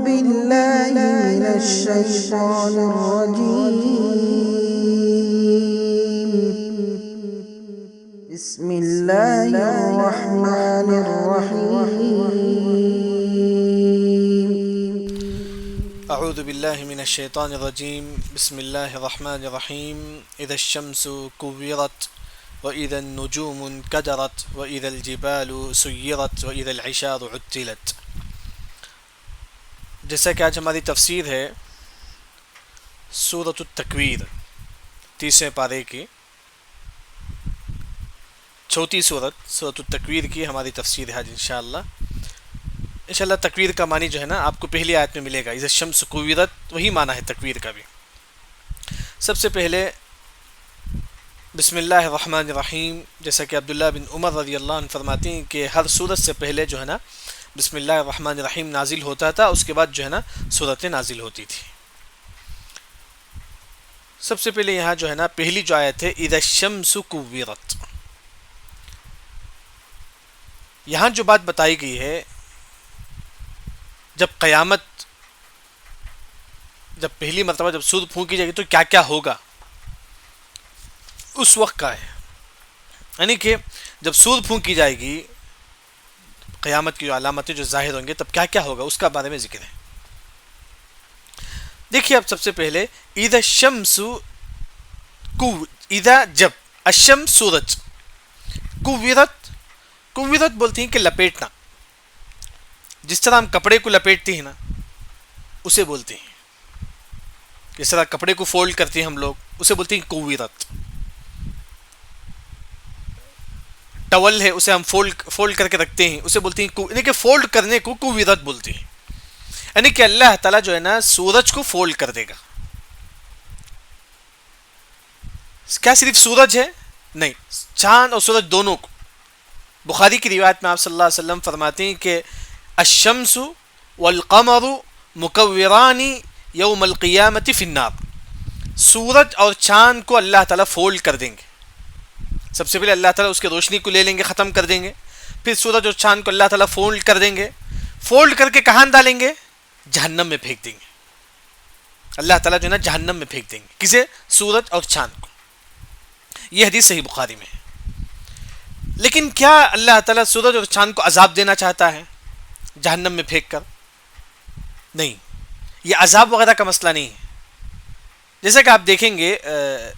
بالله من الشيطان الرجيم بسم الله الرحمن الرحيم اعوذ باللہ من الشیطان الرجیم بسم اللہ الرحمن الرحیم اذا الشمس كورت واذا النجوم انكدرت واذا الجبال سيرت واذا العشار عطلت۔ جیسا کہ آج ہماری تفسیر ہے سورۃ التکویر، 30ویں پارے کی چھوٹی سورۃ التکویر کی ہماری تفسیر ہے آج انشاءاللہ۔ تکویر کا معنی جو ہے نا آپ کو پہلی آیت میں ملے گا، اذا الشمس کوورت، وہی معنی ہے تکویر کا بھی۔ سب سے پہلے بسم اللہ الرحمن الرحیم، جیسا کہ عبداللہ بن عمر رضی اللہ عنہ فرماتے ہیں کہ ہر سورت سے پہلے جو ہے نا بسم اللہ الرحمن الرحیم نازل ہوتا تھا، اس کے بعد جو ہے نا سورتیں نازل ہوتی تھی۔ سب سے پہلے یہاں جو ہے نا پہلی جو آیت ہے اذا الشمس کوورت، یہاں جو بات بتائی گئی ہے جب قیامت، جب پہلی مرتبہ جب سور پھونکی جائے گی تو کیا کیا ہوگا اس وقت کا ہے، یعنی کہ جب سور پھونکی جائے گی قیامت کی جو علامتیں جو ظاہر ہوں گے تب کیا کیا ہوگا اس کا بارے میں ذکر ہے۔ دیکھیے اب سب سے پہلے اذا الشمس اذا جب الشمس سورج، کوورت بولتی ہیں کہ لپیٹنا، جس طرح ہم کپڑے کو لپیٹتے ہیں نا اسے بولتے ہیں، جس طرح کپڑے کو فولڈ کرتے ہیں ہم لوگ اسے بولتے ہیں کوورت۔ ٹاول ہے اسے ہم فولڈ کر کے رکھتے ہیں اسے بولتے ہیں یعنی کہ فولڈ کرنے کو کوورت بولتے ہیں، یعنی کہ اللہ تعالیٰ جو ہے نا سورج کو فولڈ کر دے گا۔ کیا صرف سورج ہے؟ نہیں، چاند اور سورج دونوں کو۔ بخاری کی روایت میں آپ صلی اللہ علیہ وسلم فرماتے ہیں کہ الشمس والقمر مکوران یوم القیامت فی النار، سورج اور چاند کو اللہ تعالیٰ فولڈ کر دیں گے۔ سب سے پہلے اللہ تعالیٰ اس کی روشنی کو لے لیں گے، ختم کر دیں گے، پھر سورج اور چاند کو اللہ تعالیٰ فولڈ کر دیں گے، فولڈ کر کے کہاں ڈالیں گے؟ جہنم میں پھینک دیں گے۔ اللہ تعالیٰ جو ہے نا جہنم میں پھینک دیں گے، کسے؟ سورج اور چاند کو۔ یہ حدیث صحیح بخاری میں ہے۔ لیکن کیا اللہ تعالیٰ سورج اور چاند کو عذاب دینا چاہتا ہے جہنم میں پھینک کر؟ نہیں، یہ عذاب وغیرہ کا مسئلہ نہیں ہے۔ جیسا کہ آپ دیکھیں گے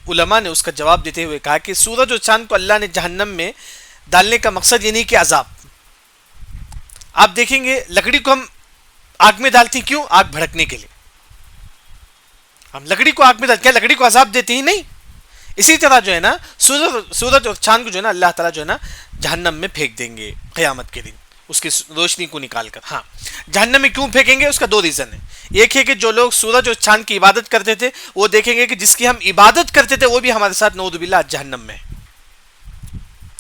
علماء نے اس کا جواب دیتے ہوئے کہا کہ سورج اور چاند کو اللہ نے جہنم میں ڈالنے کا مقصد یہ نہیں کہ عذاب۔ آپ دیکھیں گے لکڑی کو ہم آگ میں ڈالتے ہیں، کیوں؟ آگ بھڑکنے کے لیے۔ ہم لکڑی کو آگ میں ڈالتے، کیا لکڑی کو عذاب دیتے ہیں؟ نہیں۔ اسی طرح جو ہے نا سورج اور چاند کو جو ہے نا اللہ تعالیٰ جو ہے نا جہنم میں پھینک دیں گے قیامت کے دن، اس کی روشنی کو نکال کر۔ ہاں، جہنم میں کیوں پھینکیں گے؟ اس کا دو ریزن ہے۔ ایک ہے کہ جو لوگ سورج اور چاند کی عبادت کرتے تھے وہ دیکھیں گے کہ جس کی ہم عبادت کرتے تھے وہ بھی ہمارے ساتھ نعوذ باللہ جہنم میں ہے۔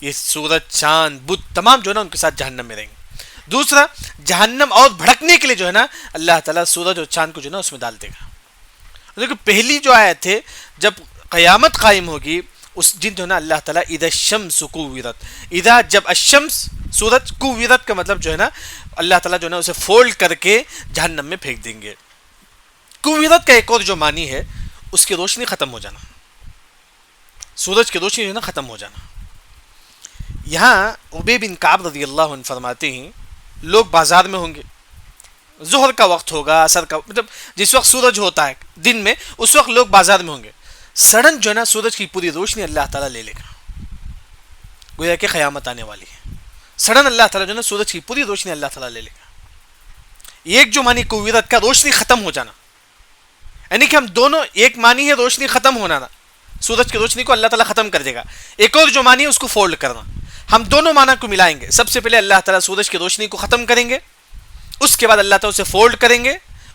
یہ سورج، چاند، بت تمام جو ہے نا ان کے ساتھ جہنم میں رہیں گے۔ دوسرا، جہنم اور بھڑکنے کے لیے جو ہے نا اللہ تعالیٰ سورج اور چاند کو جو ہے نا اس میں ڈال دے گا۔ لیکن پہلی جو آیت ہے جب قیامت قائم ہوگی اس دن جو ہے نا اللہ تعالیٰ اذا الشمس کوورت، اذا جب الشمس سورج، کوورت کا مطلب جو ہے نا اللہ تعالیٰ جو ہے نا اسے فولڈ کر کے جہنم میں پھینک دیں گے۔ کوورت کا ایک اور جو معنی ہے اس کی روشنی ختم ہو جانا، سورج کی روشنی جو ہے نا ختم ہو جانا۔ یہاں ابی بن کعب رضی اللہ عنہ فرماتے ہیں لوگ بازار میں ہوں گے، ظہر کا وقت ہوگا، عصر کا، مطلب جس وقت سورج ہوتا ہے دن میں اس وقت لوگ بازار میں ہوں گے، سڈن جو ہے نا سورج کی پوری روشنی اللہ تعالیٰ لے لے گا، گویا کہ قیامت آنے والی ہے۔ سڈن اللہ تعالیٰ جو ہے نا سورج کی پوری روشنی اللہ تعالیٰ لے لے گا۔ ایک جو معنی کوورت کا روشنی ختم ہو جانا، یعنی کہ ہم دونوں، ایک معنی ہے روشنی ختم ہونا نا، سورج کی روشنی کو اللہ تعالیٰ ختم کر دے گا، ایک اور جو معنی ہے اس کو فولڈ کرنا۔ ہم دونوں معنی کو ملائیں گے۔ سب سے پہلے اللہ تعالیٰ سورج کی روشنی کو ختم کریں گے، اس کے بعد اللہ تعالیٰ اسے فولڈ کریں گے،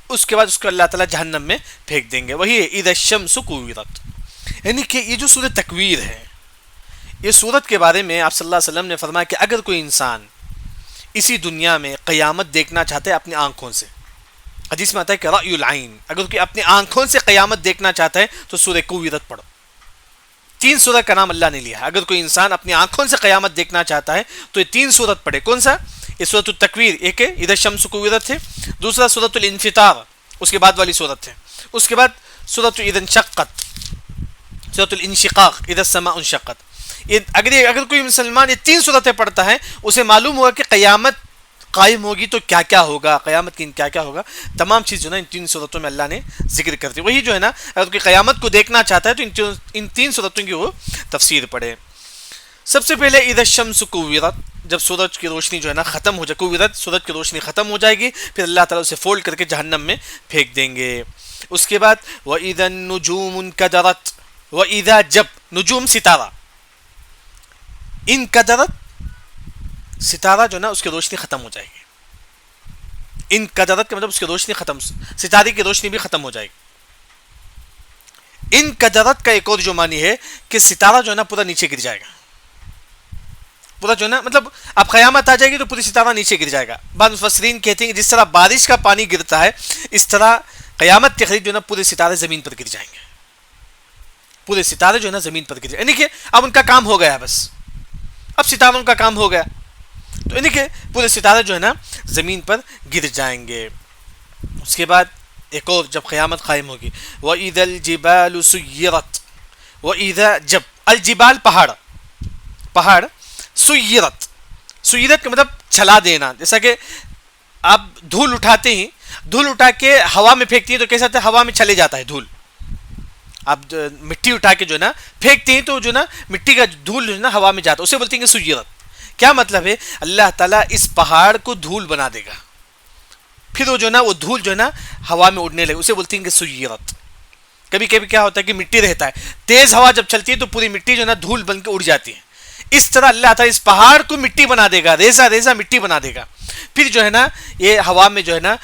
اس کے بعد اس کو اللہ تعالیٰ جہنم میں پھینک دیں گے۔ وہی ہے اذا الشمس کوورت، یعنی کہ یہ جو سورۃ تکویر ہے، یہ سورت کے بارے میں آپ صلی اللہ علیہ وسلم نے فرمایا کہ اگر کوئی انسان اسی دنیا میں قیامت دیکھنا چاہتا ہے اپنی آنکھوں سے، حدیث میں آتا ہے کہ رأی العین، اگر کوئی اپنی آنکھوں سے قیامت دیکھنا چاہتا ہے تو سورہ کوورت پڑھو۔ 3 سورہ کا نام اللہ نے لیا ہے۔ اگر کوئی انسان اپنی آنکھوں سے قیامت دیکھنا چاہتا ہے تو یہ 3 سورت پڑھے۔ کون سا؟ یہ سورۃ التکویر ایک ہے، اذا الشمس کوورت ہے، دوسرا سورۃ الانفطار اس کے بعد والی سورت ہے، اس کے بعد سورۃ اذا انشقت، سورۃ الانشقاق، اذا السماء انشقت. اگر کوئی مسلمان یہ 3 سورتیں پڑھتا ہے اسے معلوم ہوگا کہ قیامت قائم ہوگی تو کیا کیا ہوگا، قیامت کی کیا کیا ہوگا، تمام چیز جو ہے نا ان 3 سورتوں میں اللہ نے ذکر کر دی. وہی جو ہے نا اگر کوئی قیامت کو دیکھنا چاہتا ہے تو ان 3 سورتوں کی وہ تفسیر پڑھے. سب سے پہلے اذا الشمس کوورت، جب سورج کی روشنی جو ہے نا ختم ہو جائے، کوورت سورج کی روشنی ختم ہو جائے گی، پھر اللہ تعالیٰ اسے فولڈ کر کے جہنم میں پھینک دیں گے. اس کے بعد وَإِذَا النُّجُومُ انْكَدَرَتْ، وَإِذَا جب نجوم ستارہ، انکدرت ستارہ جو ہے نا اس کی روشنی ختم ہو جائے گی. انکدرت کا مطلب اس کی روشنی ختم، ستارے کی روشنی بھی ختم ہو جائے گی. انکدرت کا ایک اور جو معنی ہے کہ ستارہ جو ہے نا پورا نیچے گر جائے گا، پورا جو ہے نا مطلب اب قیامت آ جائے گی تو پوری ستارہ نیچے گر جائے گا. بعض مفسرین کہتے ہیں کہ جس طرح بارش کا پانی گرتا ہے اس طرح قیامت کے قریب جو ہے نا پورے ستارے زمین پر گر جائیں گے، پورے ستارے جو ہے نا زمین پر گر جائیں گے. یعنی کہ اب ان کا کام ہو گیا، بس اب ستاروں کا کام ہو گیا، تو یعنی کہ پورے ستارے جو ہے نا زمین پر گر جائیں گے. اس کے بعد ایک اور جب قیامت قائم ہوگی، وَإِذَا الْجِبَالُ سُيِّرَتْ، وَإِذَا جب الجبال پہاڑ سُيِّرَتْ، سُيِّرَتْ کا مطلب چھلا دینا. جیسا کہ آپ دھول اٹھاتے ہیں، دھول اٹھا کے ہوا میں پھینکتی ہیں تو کیسا ہوتا ہے، ہوا میں چلے جاتا ہے دھول. آپ مٹی اٹھا کے جو ہے نا پھینکتے ہیں تو جو ہے نا مٹی کا دھول جو ہے نا ہوا میں جاتا ہے، اسے بولتے ہیں کہ سُيِّرَتْ. کیا مطلب ہے، اللہ تعالیٰ اس پہاڑ کو دھول بنا دے گا، پھر وہ جو ہے نا وہ دھول جو ہے نا ہوا میں اڑنے لگے، اسے بولتے ہیں کہ سُيِّرَتْ. کبھی کبھی کیا ہوتا ہے کہ مٹی رہتا ہے، تیز ہوا جب چلتی ہے تو پوری مٹی جو ہے نا دھول بن کے اڑ جاتی ہے. اس طرح اللہ تعالیٰ اس پہاڑ کو مٹی بنا دے گا، ریزہ ریزہ مٹی بنا دے گا، پھر جو ہے نا یہ ہوا میں جو ہے نا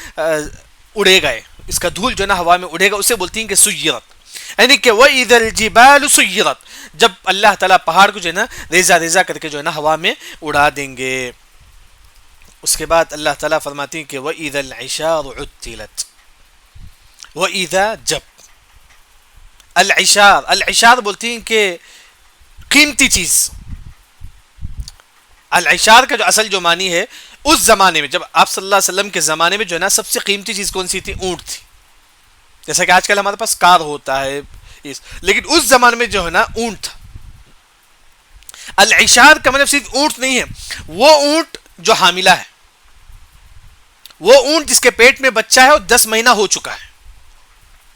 اڑے گا، اس کا دھول جو ہے نا ہوا میں اڑے گا، اسے بولتی ہیں کہ سُيِّرَتْ. یعنی کہ وَإِذَا الْجِبَالُ سُيِّرَتْ، جب اللہ تعالیٰ پہاڑ کو جو ہے نا ریزہ ریزہ کر کے جو ہے نا ہوا میں اڑا دیں گے. اس کے بعد اللہ تعالیٰ فرماتے ہیں کہ وَإِذَا الْعِشَارُ عُطِّلَتْ، وَإِذَا جب العشار بولتی ہیں کہ قیمتی چیز. العشار کا جو اصل جو معنی ہے، اس زمانے میں جب آپ صلی اللہ علیہ وسلم کے زمانے میں جو ہے نا سب سے قیمتی چیز کون سی تھی، اونٹ تھی. جیسا کہ آج کل ہمارے پاس کار ہوتا ہے، لیکن اس زمانے میں جو ہے نا اونٹ تھا. العشار کا مطلب صرف اونٹ نہیں ہے، وہ اونٹ جو حاملہ ہے، وہ اونٹ جس کے پیٹ میں بچہ ہے اور 10 مہینہ ہو چکا ہے.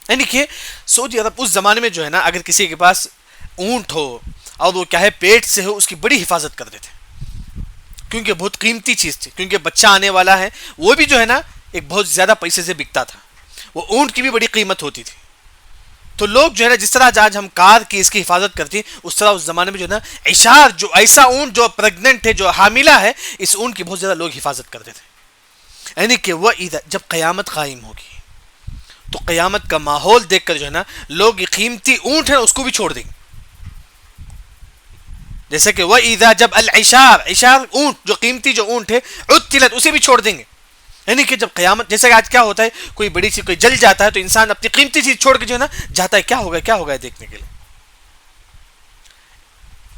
یعنی کہ سعودی عرب اس زمانے میں جو ہے نا اگر کسی کے پاس اونٹ ہو اور وہ کیا ہے پیٹ سے ہو، اس کی بڑی حفاظت کرتے تھے، کیونکہ بہت قیمتی چیز تھی، کیونکہ بچہ آنے والا ہے. وہ بھی جو ہے نا ایک بہت زیادہ پیسے سے بکتا تھا، وہ اونٹ کی بھی بڑی قیمت ہوتی تھی. تو لوگ جو ہے نا جس طرح آج ہم کار کی اس کی حفاظت کرتے ہیں، اس طرح اس زمانے میں جو ہے نا عشار، جو ایسا اونٹ جو پریگننٹ ہے، جو حاملہ ہے، اس اونٹ کی بہت زیادہ لوگ حفاظت کرتے تھے. یعنی کہ وہ جب قیامت قائم ہوگی تو قیامت کا ماحول دیکھ کر جو ہے نا لوگ یہ قیمتی اونٹ ہے اس کو بھی چھوڑ دیں گے. جیسے کہ وَإِذَا جب عشار اونٹ جو قیمتی جو اونٹ ہے، عُطِّلَتْ اسے بھی چھوڑ دیں گے. یعنی کہ جب قیامت، جیسے کہ آج کیا ہوتا ہے، کوئی بڑی چیز کوئی جل جاتا ہے تو انسان اپنی قیمتی چیز چھوڑ کے جو ہے نا جاتا ہے، کیا ہوگا دیکھنے کے لیے.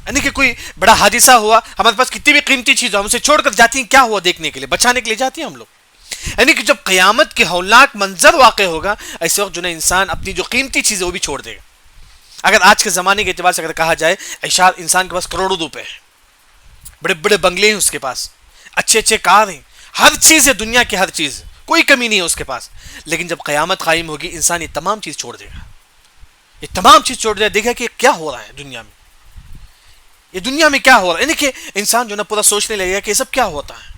یعنی کہ کوئی بڑا حادثہ ہوا، ہمارے پاس کتنی بھی قیمتی چیز ہو، ہم اسے چھوڑ کر جاتی ہیں، کیا ہوا دیکھنے کے لیے، بچانے کے لیے جاتی ہیں ہم لوگ. یعنی کہ جب قیامت کے ہولناک منظر واقع ہوگا، ایسے وقت جو ہے انسان اپنی جو قیمتی چیز ہے وہ بھی چھوڑ دے گا. اگر آج کے زمانے کے اعتبار سے اگر کہا جائے، عشار انسان کے پاس کروڑوں روپے ہیں، بڑے بڑے بنگلے ہیں اس کے پاس، اچھے اچھے کار ہیں، ہر چیز ہے، دنیا کی ہر چیز، کوئی کمی نہیں ہے اس کے پاس. لیکن جب قیامت قائم ہوگی انسان یہ تمام چیز چھوڑ دے گا، یہ تمام چیز چھوڑ دے گا. دیکھا کہ کیا ہو رہا ہے دنیا میں، یہ دنیا میں کیا ہو رہا ہے. یعنی کہ انسان جو نا پورا سوچنے لگے گا کہ یہ سب کیا ہوتا ہے.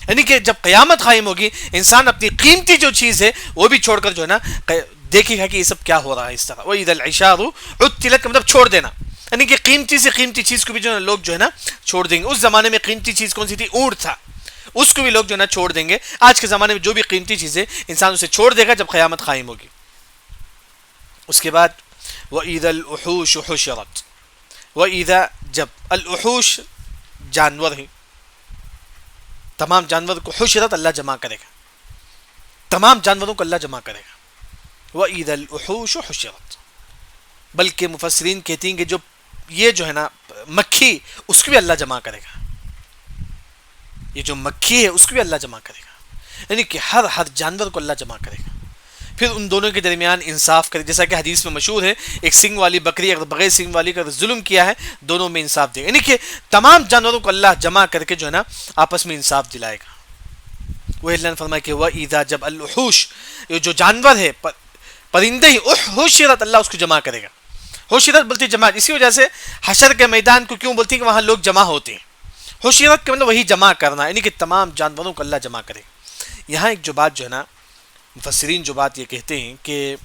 یعنی کہ جب قیامت قائم ہوگی انسان اپنی قیمتی جو چیز ہے وہ بھی چھوڑ کر جو ہے نا دیکھے گا کہ یہ سب کیا ہو رہا ہے. اس طرح وَإِذَا الْعِشَارُ عُطِّلَتْ کا مطلب چھوڑ دینا. یعنی کہ قیمتی سے قیمتی چیز کو بھی جو ہے لوگ جو ہے نا چھوڑ دیں گے. اس زمانے میں قیمتی چیز کون سی تھی، اونٹ تھا، اس کو بھی لوگ جو ہے نا چھوڑ دیں گے. آج کے زمانے میں جو بھی قیمتی چیز ہے انسان اسے چھوڑ دے گا جب قیامت قائم ہوگی. اس کے بعد وَإِذَا الْوُحُوشُ حُشِرَتْ، وَإِذَا جب الوحوش جانور ہیں، تمام جانور کو حشرت اللہ جمع کرے گا، تمام جانوروں کو اللہ جمع کرے گا. وَإِذَا الْوُحُوشُ حُشِرَتْ، بلکہ مفسرین کہتے ہیں کہ جو ہے نا مکھی، اس کو بھی اللہ جمع کرے گا. یہ جو مکھی ہے اس کو بھی اللہ جمع کرے گا، یعنی کہ ہر جانور کو اللہ جمع کرے گا، پھر ان دونوں کے درمیان انصاف کرے، جیسا کہ حدیث میں مشہور ہے ایک سنگ والی بکری اگر بغیر سنگ والی کا ظلم کیا ہے دونوں میں انصاف دے گا، یعنی کہ تمام جانوروں کو اللہ جمع کر کے جو ہے نا آپس میں انصاف دلائے گا۔ وہ اللہ نے فرمایا کہ وَإِذَا جب الوحوش، یہ جو جانور ہے پرندے ہی، حشرت، اللہ اس کو جمع کرے گا۔ حشرت بولتی جماعت، اسی وجہ سے حشر کے میدان کو کیوں بولتی ہیں کہ وہاں لوگ جمع ہوتے ہیں، حشرت کا مطلب وہی جمع کرنا، یعنی کہ تمام جانوروں کو اللہ جمع کرے گا۔ یہاں ایک جو بات جو ہے نا مفسرین جو بات یہ کہتے ہیں کہ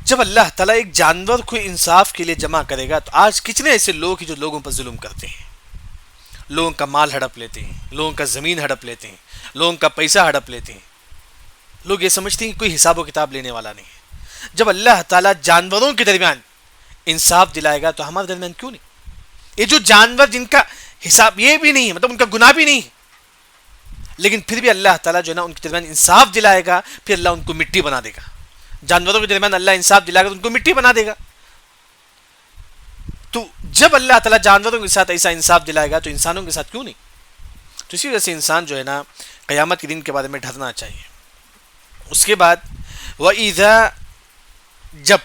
جب اللہ تعالیٰ ایک جانور کو انصاف کے لیے جمع کرے گا تو آج کتنے ایسے لوگ ہیں جو لوگوں پر ظلم کرتے ہیں، لوگوں کا مال ہڑپ لیتے ہیں، لوگوں کا زمین ہڑپ لیتے ہیں، لوگوں کا پیسہ ہڑپ لیتے ہیں، لوگ یہ سمجھتے ہیں کہ کوئی حساب و کتاب لینے والا نہیں ہے۔ جب اللہ تعالیٰ جانوروں کے درمیان انصاف دلائے گا تو ہمارے درمیان کیوں نہیں؟ یہ جو جانور جن کا حساب یہ بھی نہیں ہے، مطلب ان کا گناہ بھی نہیں ہے، لیکن پھر بھی اللہ تعالیٰ جو ہے نا ان کے درمیان انصاف دلائے گا، پھر اللہ ان کو مٹی بنا دے گا۔ جانوروں کے درمیان اللہ انصاف دلائے گا تو ان کو مٹی بنا دے گا۔ تو جب اللہ تعالیٰ جانوروں کے ساتھ ایسا انصاف دلائے گا تو انسانوں کے ساتھ کیوں نہیں؟ تو اسی وجہ سے انسان جو ہے نا قیامت کے دن کے بارے میں ڈرنا چاہیے۔ اس کے بعد وَإِذَا، جب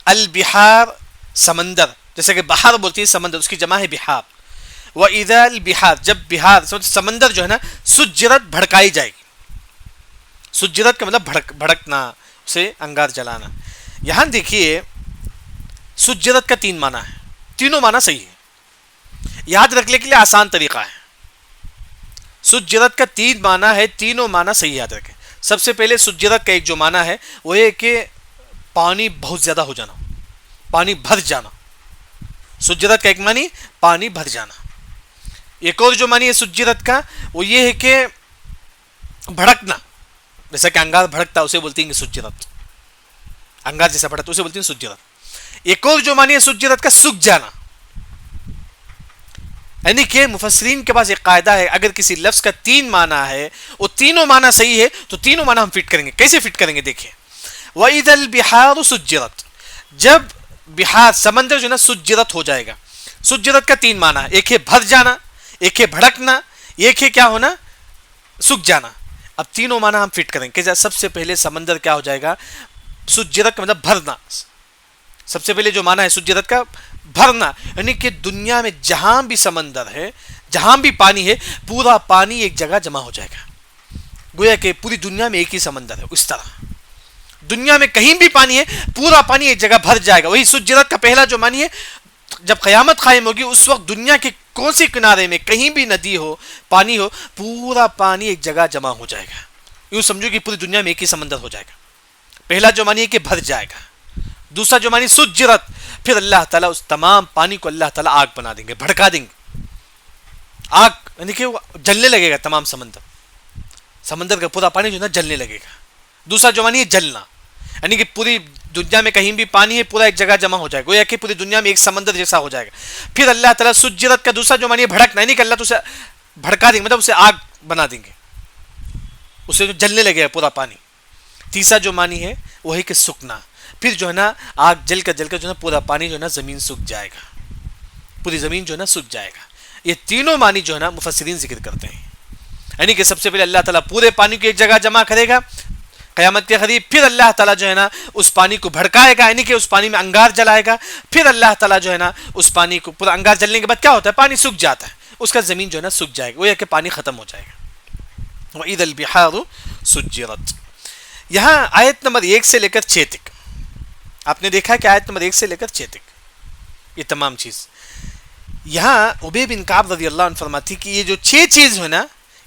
البحار، سمندر، جیسے کہ بحر بولتی ہے سمندر، اس کی جمع ہے بحار۔ وَإِذَا البحار، جب بحار سمندر جو ہے نا سجرت، بھڑکائی جائے گی۔ سجرت کا مطلب بھڑکنا، اسے انگار جلانا۔ یہاں دیکھیے سجرت کا 3 معنی ہے، تینوں معنی صحیح ہے، یاد رکھنے کے لیے آسان طریقہ ہے۔ سجرت کا 3 معنی ہے، تینوں معنی صحیح یاد رکھیں۔ سب سے پہلے سجرت کا ایک جو معنی ہے وہ یہ کہ پانی بہت زیادہ ہو جانا، پانی بھر جانا۔ سجرت کا ایک معنی پانی بھر جانا۔ ایک اور جو معنی ہے سجرت کا وہ یہ ہے کہ بھڑکنا، جیسا کہ انگار بھڑکتا اسے بولتے ہیں کہ سجرت، انگار جیسا بھڑکتا اسے بولتے ہیں سجرت۔ ایک اور جو معنی ہے سجرت کا سوکھ جانا، یعنی کہ مفسرین کے پاس ایک قاعدہ ہے، اگر کسی لفظ کا 3 معنی ہے وہ تینوں معنی صحیح ہے تو تینوں معنی ہم فٹ کریں گے۔ کیسے فٹ کریں گے دیکھیں، وَإِذَا الْبِحَارُ سُجِّرَتْ، جب بحار سمندر جو ہے نا سجرت ہو جائے گا۔ سجرت کا 3 معنی ہے، ایک ہے بھر جانا، ایک ہے بھڑکنا، ایک ہے کیا ہونا، سوکھ جانا۔ اب تینوں معنی ہم فٹ کریں کہ سب سے پہلے سمندر کیا ہو جائے گا، سجرت کا مطلب بھرنا۔ سب سے پہلے جو معنی ہے سجرت کا بھرنا، یعنی کہ دنیا میں جہاں بھی سمندر ہے، جہاں بھی پانی ہے، پورا پانی ایک جگہ جمع ہو جائے گا، گویا کہ پوری دنیا میں ایک ہی سمندر ہے۔ اس طرح دنیا میں کہیں بھی پانی ہے، پورا پانی ایک جگہ بھر جائے گا۔ وہی سجرت کا پہلا جو معنی ہے، جب قیامت قائم ہوگی اس وقت دنیا کے کون سے کنارے میں کہیں بھی ندی ہو، پانی ہو، پورا پانی ایک جگہ جمع ہو جائے گا۔ یوں سمجھو کہ پوری دنیا میں ایک ہی سمندر ہو جائے گا۔ پہلا جو معنی ہے کہ بھر جائے گا، دوسرا جو معنی سجرت، پھر اللہ تعالیٰ اس تمام پانی کو اللہ تعالیٰ آگ بنا دیں گے، بھڑکا دیں گے۔ آگ یعنی کہ وہ جلنے لگے گا، تمام سمندر کا پورا پانی جو ہے نا جلنے لگے گا۔ دوسرا جو معنی ہے جلنا، یعنی کہ پوری دنیا میں کہیں بھی پانی ہے، پورا ایک جگہ جمع ہو جائے گا، گویا کہ پوری دنیا میں ایک سمندر جیسا ہو جائے گا۔ پھر اللہ تعالیٰ سجرت کا دوسرا جو معنی ہے بھڑکنا، یعنی کہ اللہ تو اسے بھڑکا دیں گے، مطلب اسے آگ بنا دیں گے، اسے جو جلنے لگے گا پورا پانی۔ تیسرا جو معنی ہے وہ ہے کہ سوکھنا، پھر جو ہے نا آگ جل کر جو ہے نا پورا پانی جو ہے نا زمین سوکھ جائے گا، پوری زمین جو ہے نا سوکھ جائے گا۔ یہ تینوں معنی جو ہے نا مفسرین ذکر کرتے ہیں، یعنی کہ سب سے پہلے اللہ تعالیٰ پورے پانی کو ایک جگہ جمع کرے گا قیامت کے قریب، پھر اللہ تعالیٰ جو ہے نا اس پانی کو بھڑکائے گا، یعنی کہ اس پانی میں انگار جلائے گا، پھر اللہ تعالیٰ جو ہے نا اس پانی کو پورا انگار جلنے کے بعد کیا ہوتا ہے، پانی سوکھ جاتا ہے، اس کا زمین جو ہے نا سوکھ جائے گا، وہ یہ کہ پانی ختم ہو جائے گا۔ وَإِذَا الْبِحَارُ سُجِّرَتْ، یہاں آیت نمبر 1 سے لے کر 6 تک آپ نے دیکھا کہ آیت نمبر 1 سے لے کر 6 تک یہ تمام چیز، یہاں ابی بن کعب رضی اللہ عنہ فرماتی کہ یہ جو 6 چیز ہے نا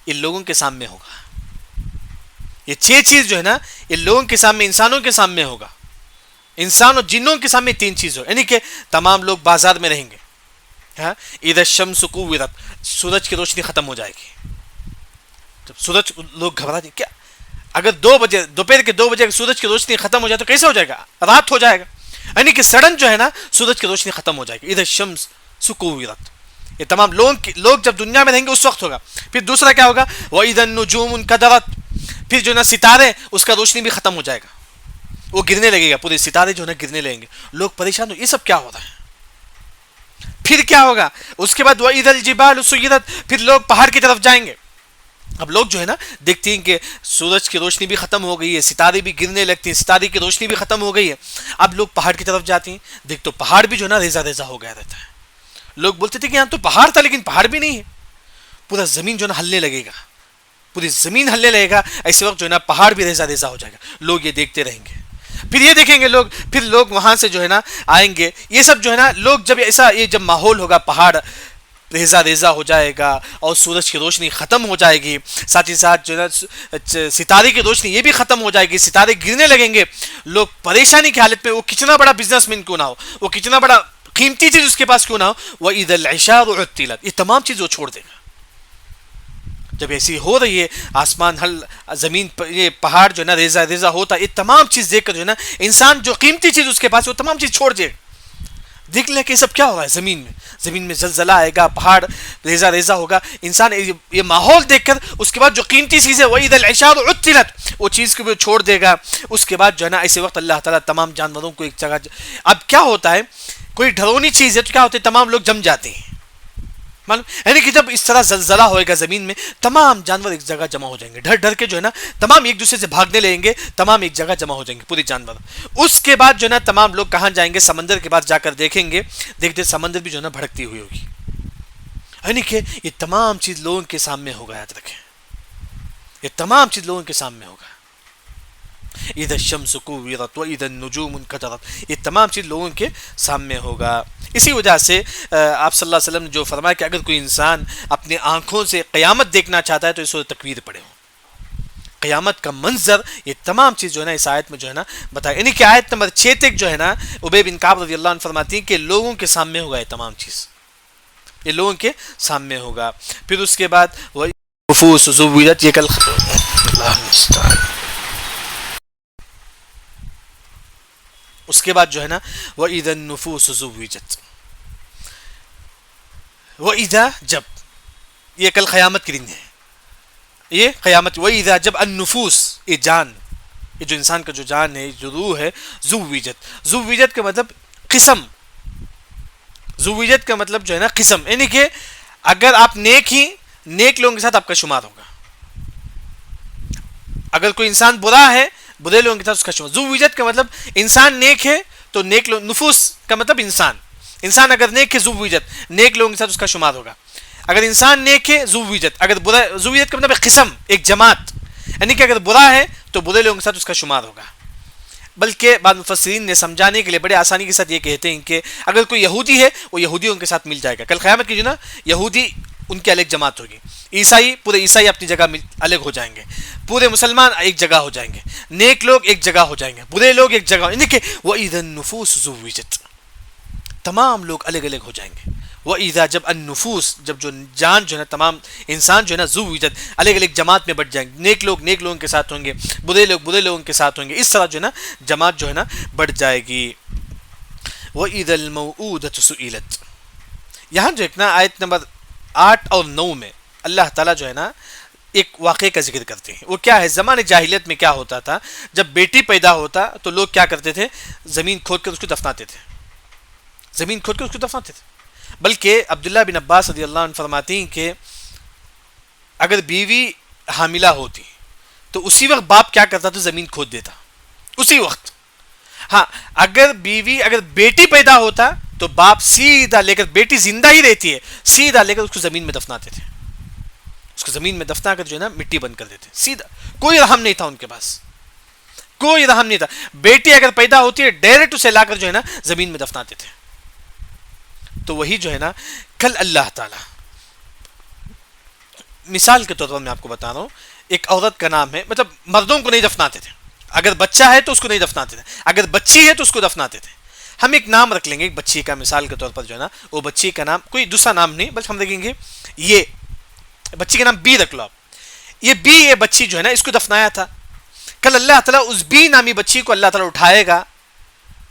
یہ لوگوں کے سامنے ہوگا، یہ 6 چیز جو ہے نا یہ لوگوں کے سامنے، انسانوں کے سامنے ہوگا، انسان اور جنوں کے سامنے 3 چیز ہوگا، یعنی کہ تمام لوگ بازار میں رہیں گے، ہاں، اذا الشمس کورت، سورج کی روشنی ختم ہو جائے گی، جب سورج لوگ گھبرا جائیں کیا، اگر 2 بجے دوپہر کے 2 بجے اگر سورج کی روشنی ختم ہو جائے تو کیسے ہو جائے گا، رات ہو جائے گا، یعنی کہ سڈن جو ہے نا سورج کی روشنی ختم ہو جائے گی، اذا الشمس کورت، یہ تمام لوگ جب دنیا میں رہیں گے اس وقت ہوگا۔ پھر دوسرا کیا ہوگا، وَإِذَا النُّجُومُ انْكَدَرَتْ، پھر جو ہے نا ستارے اس کا روشنی بھی ختم ہو جائے گا، وہ گرنے لگے گا، پورے ستارے جو ہے نا گرنے لگیں گے، لوگ پریشان ہو، یہ سب کیا ہو رہا ہے، پھر کیا ہوگا؟ اس کے بعد وَإِذَا الْجِبَالُ سُيِّرَتْ، پھر لوگ پہاڑ کی طرف جائیں گے. اب لوگ جو ہے نا دیکھتے ہیں کہ سورج کی روشنی بھی ختم ہو گئی ہے، ستارے بھی گرنے لگتے ہیں، ستارے کی روشنی بھی ختم ہو گئی ہے. اب لوگ پہاڑ کی طرف جاتے ہیں، دیکھ تو پہاڑ بھی جو ہے نا ریزہ ریزہ ہو گیا رہتا ہے. لوگ بولتے تھے کہ یہاں تو پہاڑ تھا لیکن پہاڑ بھی نہیں ہے. پورا زمین جو ہے نا ہلنے لگے گا، پوری زمین ہلنے لگے گا. ایسے وقت جو ہے نا پہاڑ بھی ریزہ ریزہ ہو جائے گا. لوگ یہ دیکھتے رہیں گے. پھر یہ دیکھیں گے لوگ، پھر لوگ وہاں سے جو ہے نا آئیں گے. یہ سب جو ہے نا لوگ جب ایسا یہ جب ماحول ہوگا، پہاڑ ریزہ ریزہ ہو جائے گا اور سورج کی روشنی ختم ہو جائے گی، ساتھ ہی ساتھ جو ہے نا ستارے کی روشنی یہ بھی ختم ہو جائے گی، ستارے گرنے لگیں گے. لوگ پریشانی کی حالت میں، وہ کتنا بڑا بزنس مین کیوں نہ ہو، وہ کتنا بڑا قیمتی چیز اس کے پاس کیوں نہ ہو، وَإِذَا الْعِشَارُ عُطِّلَتْ، یہ تمام چیز وہ چھوڑ دے گا. جب ایسی ہو رہی ہے آسمان زمین یہ پہاڑ جو ہے نا ریزہ ریزہ ہوتا ہے، یہ تمام چیز دیکھ کر جو ہے نا انسان جو قیمتی چیز اس کے پاس ہے وہ تمام چیز چھوڑ دے. دیکھ لے کہ یہ سب کیا ہو رہا ہے زمین میں زلزلہ آئے گا، پہاڑ ریزہ ریزہ ہوگا. انسان یہ ماحول دیکھ کر اس کے بعد جو قیمتی چیز ہے وَإِذَا الْعِشَارُ عُطِّلَتْ، وہ چیز کو بھی چھوڑ دے گا. اس کے بعد جو ہے نا ایسے وقت اللہ تعالیٰ تمام جانوروں کو ایک جگہ، اب کیا ہوتا ہے کوئی ڈرونی چیز ہے تو کیا ہوتا ہے تمام لوگ جم جاتے ہیں. یعنی کہ جب اس طرح زلزلہ ہوئے گا زمین میں، تمام جانور ایک جگہ جمع ہو جائیں گے، ڈر ڈر کے جو ہے نا تمام ایک دوسرے سے بھاگنے لگیں گے، تمام ایک جگہ جمع ہو جائیں گے پورے جانور. اس کے بعد جو ہے نا تمام لوگ کہاں جائیں گے؟ سمندر کے پاس جا کر دیکھیں گے، دیکھتے سمندر بھی جو ہے نا بھڑکتی ہوئی ہوگی. یعنی کہ یہ تمام چیز لوگوں کے سامنے ہوگا. یاد رکھیں یہ تمام چیز لوگوں کے سامنے ہوگا. اذا الشمس كورت واذا النجوم انكدرت، یہ تمام چیز لوگوں کے سامنے ہوگا. اسی وجہ سے آپ صلی اللہ علیہ وسلم نے جو فرمایا کہ اگر کوئی انسان اپنی آنکھوں سے قیامت دیکھنا چاہتا ہے تو اس وقت تکبیر پڑھے ہو. قیامت کا منظر یہ تمام چیز جو ہے نا اس آیت میں جو ہے نا بتایا. یعنی کہ آیت نمبر 6 تک جو ہے نا ابی بن کعب رضی اللہ عنہ فرماتی ہیں کہ لوگوں کے سامنے ہوگا یہ تمام چیز، یہ لوگوں کے سامنے ہوگا. پھر اس کے بعد وَنُفُوسُ زُوِّجَتْ، یہ کل اس کے بعد جو ہے نا وَإِذَا النُّفُوسُ زُوِّجَتْ، وَإِذَا جب، یہ کل قیامت کے دن ہے، یہ قیامت. وَإِذَا جب النفوس، یہ جان، یہ جو انسان کا جو جان ہے، جو روح ہے، زُوِّجَت کا مطلب قسم، زُوِّجَت کا مطلب جو ہے نا قسم. یعنی کہ اگر آپ نیک لوگوں کے ساتھ آپ کا شمار ہوگا. اگر کوئی انسان برا ہے، برے لوگوں کے ساتھ اس کا شمار. زُوِّجَت کا مطلب انسان نیک ہے تو نیک لوگ، نفوس کا مطلب انسان اگر نیک ہے زُوِّجَت، نیک لوگوں کے ساتھ اس کا شمار ہوگا. اگر انسان نیک ہے زُوِّجَت، اگر برا، زُوِّجَت کا مطلب ایک قسم، ایک جماعت. یعنی کہ اگر برا ہے تو برے لوگوں کے ساتھ اس کا شمار ہوگا. بلکہ بعض مفسرین نے سمجھانے کے لیے بڑے آسانی کے ساتھ یہ کہتے ہیں کہ اگر کوئی یہودی ہے وہ یہودیوں کے ساتھ مل جائے گا. کل قیامت کی جو نا یہودی ان کی الگ جماعت ہوگی، پورے عیسائی اپنی جگہ الگ ہو جائیں گے، پورے مسلمان ایک جگہ ہو جائیں گے، نیک لوگ ایک جگہ ہو جائیں گے، برے لوگ ایک جگہ. یعنی کہ وَإِذَا النُّفُوسُ زُوِّجَتْ، تمام لوگ الگ الگ ہو جائیں گے. وَإِذَا جب النفوس، جب جو جان جو ہے نا تمام انسان جو ہے نا زُوِّجَتْ، الگ الگ جماعت میں بٹ جائیں گے. نیک لوگ لوگوں کے ساتھ ہوں گے، برے لوگوں کے ساتھ ہوں گے. اس طرح جو ہے نا جماعت جو ہے نا بڑھ جائے گی. وَإِذَا الْمَوْءُودَةُ سُئِلَتْ، یہاں جو ہے نا آیت نمبر 8 اور 9 میں اللہ تعالیٰ جو ہے نا ایک واقعے کا ذکر کرتے ہیں. وہ کیا ہے؟ زمانے جاہلیت میں کیا ہوتا تھا، جب بیٹی پیدا ہوتا تو لوگ کیا کرتے تھے؟ زمین کھود کر اس کو دفناتے تھے. بلکہ عبداللہ بن عباس رضی اللہ عنہ فرماتے ہیں کہ اگر بیوی حاملہ ہوتی تو اسی وقت باپ کیا کرتا تو زمین کھود دیتا اسی وقت. ہاں اگر بیٹی پیدا ہوتا تو باپ سیدھا لے کر، بیٹی زندہ ہی رہتی ہے، سیدھا لے کر اس کو زمین میں دفناتے تھے. اس کو زمین میں دفنا کر جو ہے نا مٹی بند کر دیتے سیدھا. کوئی رحم نہیں تھا ان کے پاس، کوئی رحم نہیں تھا. بیٹی اگر پیدا ہوتی ہے ڈائریکٹ اسے لا کر جو ہے نا زمین میں دفناتے تھے. تو وہی جو ہے نا کل اللہ تعالی، مثال کے طور پر میں آپ کو بتا رہا ہوں، ایک عورت کا نام ہے، مطلب مردوں کو نہیں دفناتے تھے. اگر بچہ ہے تو اس کو نہیں دفناتے تھے، اگر بچی ہے تو اس کو دفناتے تھے. ہم ایک نام رکھ لیں گے ایک بچی کا، مثال کے طور پر جو ہے نا وہ بچی کا نام کوئی دوسرا نام نہیں، بلکہ ہم دیکھیں گے یہ بچی کا نام بی رکھ لو آپ. یہ بچی جو ہے نا اس کو دفنایا تھا. کل اللہ تعالیٰ اس بی نامی بچی کو اللہ تعالیٰ اٹھائے گا.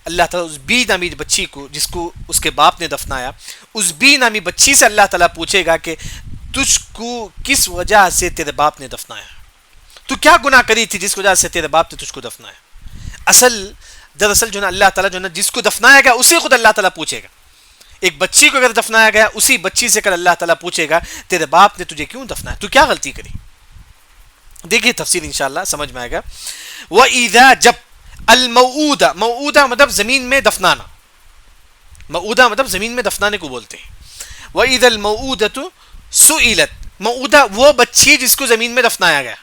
اللہ تعالیٰ اس بی نامی بچی کو جس کو اس کے باپ نے دفنایا، اس بی نامی بچی سے اللہ تعالیٰ پوچھے گا کہ تجھ کو کس وجہ سے تیرے باپ نے دفنایا، تو کیا گناہ کری تھی جس وجہ سے تیرے باپ نے تجھ کو دفنایا. دراصل جو ہے نا اللہ تعالیٰ جو ہے نا جس کو دفنایا گا اسے خود اللہ تعالیٰ پوچھے گا. ایک بچی کو اگر دفنایا گیا، اسی بچی سے کل اللہ تعالیٰ پوچھے گا تیرے باپ نے تجھے کیوں دفنایا، تو کیا غلطی کری؟ دیکھیے تفسیر انشاءاللہ سمجھ میں آئے گا. وَإِذَا جب الموعودہ، موعودہ مطلب زمین میں دفنانا، موعودہ مطلب زمین میں دفنانے کو بولتے ہیں. وَإِذَا الْمَوْعُودَةُ سُئِلَتْ، موعودہ وہ بچی جس کو زمین میں دفنایا گیا،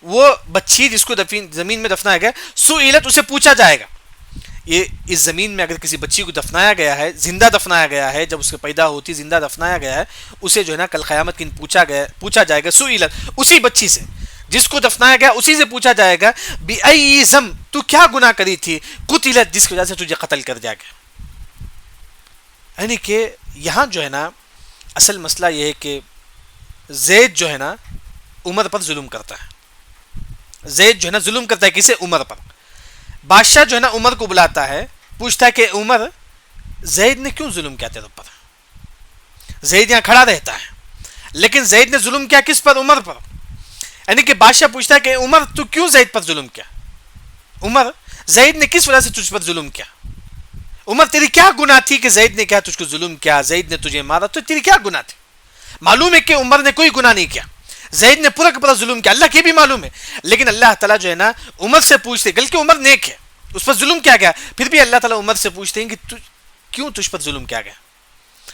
وہ بچی جس کو زمین میں دفنایا گیا، سُئِلَتْ اسے پوچھا جائے گا. یہ اس زمین میں اگر کسی بچی کو دفنایا گیا ہے، زندہ دفنایا گیا ہے، جب اس کے پیدا ہوتی زندہ دفنایا گیا ہے، اسے جو ہے نا کل قیامت کے دن پوچھا جائے گا. سئلت، اسی بچی سے جس کو دفنایا گیا اسی سے پوچھا جائے گا بِأَيِّ ذَنْبٍ، تو کیا گناہ کری تھی، قتلت، جس کی وجہ سے تجھے قتل کر دیا گیا. یعنی کہ یہاں جو ہے نا اصل مسئلہ یہ ہے کہ زید جو ہے نا عمر پر ظلم کرتا ہے. زید جو ہے نا ظلم کرتا ہے کسے؟ عمر پر. بادشاہ جو ہے نا عمر کو بلاتا ہے، پوچھتا ہے کہ عمر زید نے کیوں ظلم کیا تیرے پر؟ زید یہاں کھڑا رہتا ہے لیکن زید نے ظلم کیا کس پر؟ عمر پر. یعنی کہ بادشاہ پوچھتا ہے کہ عمر تو کیوں زید پر ظلم کیا؟ عمر زید نے کس وجہ سے تجھ پر ظلم کیا؟ عمر تیری کیا گناہ تھی کہ زید نے کیا تجھ کو ظلم کیا، زید نے تجھے مارا، تو تیری کیا گناہ تھی؟ معلوم ہے کہ عمر نے کوئی گناہ نہیں کیا، زید نے پورا کا پورا ظلم کیا، اللہ کی بھی معلوم ہے. لیکن اللہ تعالیٰ جو ہے نا عمر سے پوچھتے، بلکہ عمر نیک ہے، اس پر ظلم کیا گیا، پھر بھی اللہ تعالیٰ عمر سے پوچھتے ہیں کہ کیوں تجھ پر ظلم کیا گیا،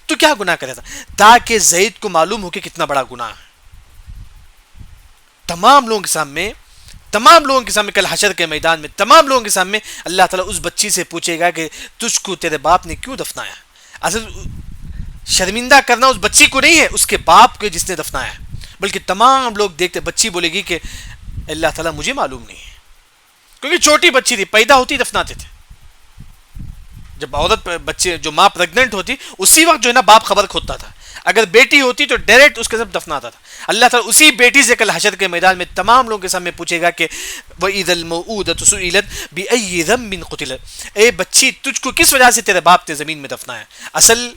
تو کیا گناہ کرا تھا، تاکہ زید کو معلوم ہو کہ کتنا بڑا گناہ ہے. تمام لوگوں کے سامنے کل حشر کے میدان میں تمام لوگوں کے سامنے اللہ تعالیٰ اس بچی سے پوچھے گا کہ تجھ کو تیرے باپ نے کیوں دفنایا. اصل شرمندہ کرنا اس بچی کو نہیں ہے، اس کے باپ کو جس نے دفنایا ہے، بلکہ تمام لوگ دیکھتے، بچی بولے گی کہ اللہ تعالیٰ مجھے معلوم نہیں ہے، کیونکہ چھوٹی بچی تھی، پیدا ہوتی دفناتے تھے. جب عورت بچے جو ماں پریگننٹ ہوتی اسی وقت جو ہے نا باپ خبر کھوتا تھا، اگر بیٹی ہوتی تو ڈائریکٹ اس کے ساتھ دفناتا تھا. اللہ تعالیٰ اسی بیٹی سے کل حشر کے میدان میں تمام لوگوں کے سامنے پوچھے گا کہ وَإِذَا الْمَوْعُودَةُ سُئِلَتْ بِأَيِّ ذَنْبٍ قُتِلَتْ، اے بچی تجھ کو کس وجہ سے تیرے باپ نے زمین میں دفنایا. اصل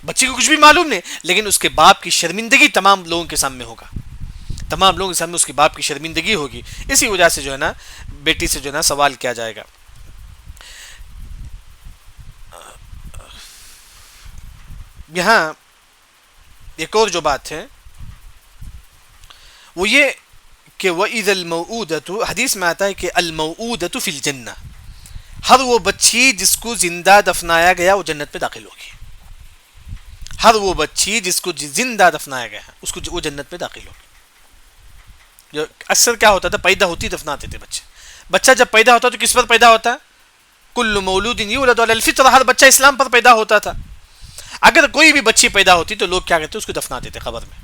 بچی کو کچھ بھی معلوم نہیں، لیکن اس کے باپ کی شرمندگی تمام لوگوں کے سامنے ہوگا، تمام لوگوں کے سامنے اس کے باپ کی شرمندگی ہوگی. اسی وجہ سے جو ہے نا بیٹی سے جو ہے نا سوال کیا جائے گا. یہاں ایک اور جو بات ہے وہ یہ کہ وَإِذَا الْمَوْعُودَةُ، حدیث میں آتا ہے کہ الْمَوْعُودَةُ فِي الْجَنَّةِ، ہر وہ بچی جس کو زندہ دفنایا گیا وہ جنت میں داخل ہوگی. ہر وہ بچی جس کو زندہ دفنایا گیا اس کو وہ جنت میں داخل ہوگی. جو اکثر کیا ہوتا تھا، پیدا ہوتی دفناتے تھے بچے. بچہ جب پیدا ہوتا تو کس پر پیدا ہوتا؟ کل مولود یولد علی الفطرہ، ہر بچہ اسلام پر پیدا ہوتا تھا. اگر کوئی بھی بچی پیدا ہوتی تو لوگ کیا کہتے اس کو دفناتے تھے قبر میں.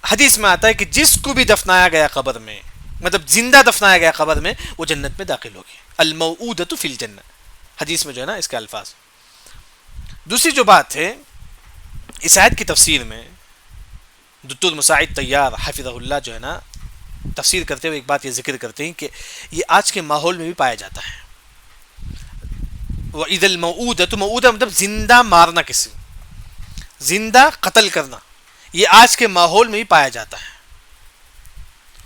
حدیث میں آتا ہے کہ جس کو بھی دفنایا گیا قبر میں، مطلب زندہ دفنایا گیا قبر میں، وہ جنت میں داخل ہوگی. الموعودۃ فی الجنہ، حدیث میں جو ہے نا اس کے الفاظ. دوسری جو بات ہے اس آیت کی تفسیر میں دکتور مساعد طیار حفظہ اللہ جو ہے نا تفسیر کرتے ہوئے ایک بات یہ ذکر کرتے ہیں کہ یہ آج کے ماحول میں بھی پایا جاتا ہے. وَإِذَا الْمَوْعُودَةُ، موعودہ مطلب زندہ مارنا، کسی زندہ قتل کرنا، یہ آج کے ماحول میں بھی پایا جاتا ہے.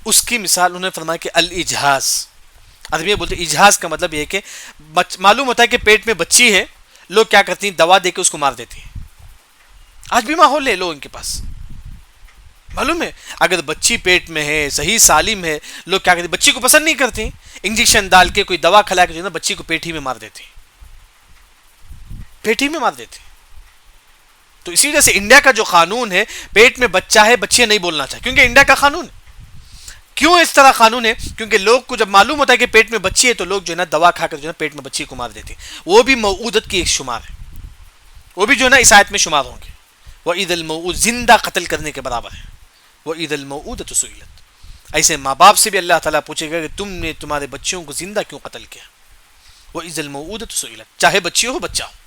اس کی مثال انہوں نے فرمایا کہ الاجہاز، عربی میں بولتے اجہاز کا مطلب یہ ہے کہ معلوم ہوتا ہے کہ پیٹ میں بچی ہے، لوگ کیا کرتی ہیں دوا دے کے اس کو مار دیتی ہیں. آج بھی ماحول ہے لوگوں کے پاس، معلوم ہے اگر بچی پیٹ میں ہے صحیح سالم ہے، لوگ کیا کرتے ہیں بچی کو پسند نہیں کرتے، انجیکشن ڈال کے کوئی دوا کھلا کے جو ہے نا بچی کو پیٹ ہی میں مار دیتے، پیٹ ہی میں مار دیتے. تو اسی وجہ سے انڈیا کا جو قانون ہے، پیٹ میں بچہ ہے بچے نہیں بولنا چاہیے، کیونکہ انڈیا کا قانون ہے. کیوں اس طرح قانون ہے؟ کیونکہ لوگ کو جب معلوم ہوتا ہے کہ پیٹ میں بچی ہے تو لوگ جو ہے نا دوا کھا کر جو ہے نا پیٹ میں بچی کو مار دیتے. وہ بھی موعودت کی ایک شمار ہے، وہ بھی جو ہے نا اس آیت میں شمار ہوں گے. وَإِذَا الْمَوْعُودَ، زندہ قتل کرنے کے برابر ہے. وَإِذَا الْمَوْعُودَةُ سُئِلَتْ، ایسے ماں باپ سے بھی اللہ تعالیٰ پوچھے گا کہ تم نے تمہارے بچوں کو زندہ کیوں قتل کیا. وَإِذَا الْمَوْعُودَةُ سُئِلَتْ، چاہے بچی ہو بچہ ہو.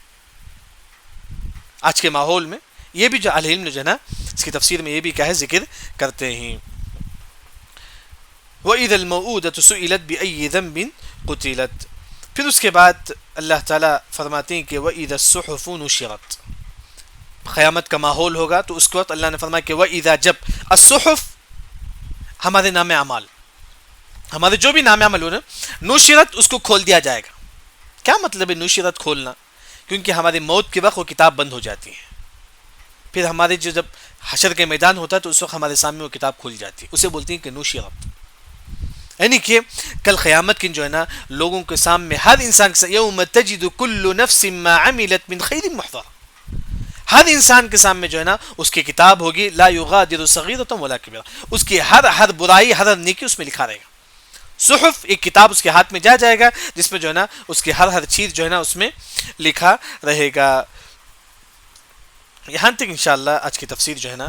آج کے ماحول میں یہ بھی جو اہل علم جو ہے نا اس کی تفسیر میں یہ بھی کیا ہے ذکر کرتے ہیں. وَإِذَا الْمَوْعُودَةُ سُئِلَتْ بِأَيِّ ذَنْبٍ قُتِلَتْ. پھر اس کے بعد اللہ تعالیٰ فرماتے ہیں کہ وَإِذَا الصُّحُفُ نُشِرَتْ، قیامت کا ماحول ہوگا تو اس وقت اللہ نے فرمایا کہ وَإِذَا، جب الصُّحُف ہمارے نام اعمال، ہمارے جو بھی نام عمل ہو نا، نُشِرَتْ اس کو کھول دیا جائے گا. کیا مطلب ہے نُشِرَتْ کھولنا؟ کیونکہ ہماری موت کے وقت وہ کتاب بند ہو جاتی ہے. پھر ہمارے جو جب حشر کے میدان ہوتا ہے تو اس وقت ہمارے سامنے وہ کتاب کھل جاتی ہے. اسے بولتے ہیں کہ نوشی رب. یعنی کہ کل قیامت کے جو ہے نا لوگوں کے سامنے ہر انسان کے سامنے یوم تجد کل نفس ما عملت من خیر محضر. ہر انسان کے سامنے جو ہے نا اس کی کتاب ہوگی لا یغادر صغیرۃ ولا کبیرہ. اس کی ہر برائی ہر نیکی اس میں لکھا رہے گا. صحف ایک کتاب اس کے ہاتھ میں جائے گا جس میں جو ہے نا اس کی ہر چیز جو ہے نا اس میں لکھا رہے گا. یہاں تک انشاءاللہ آج کی تفسیر جو ہے نا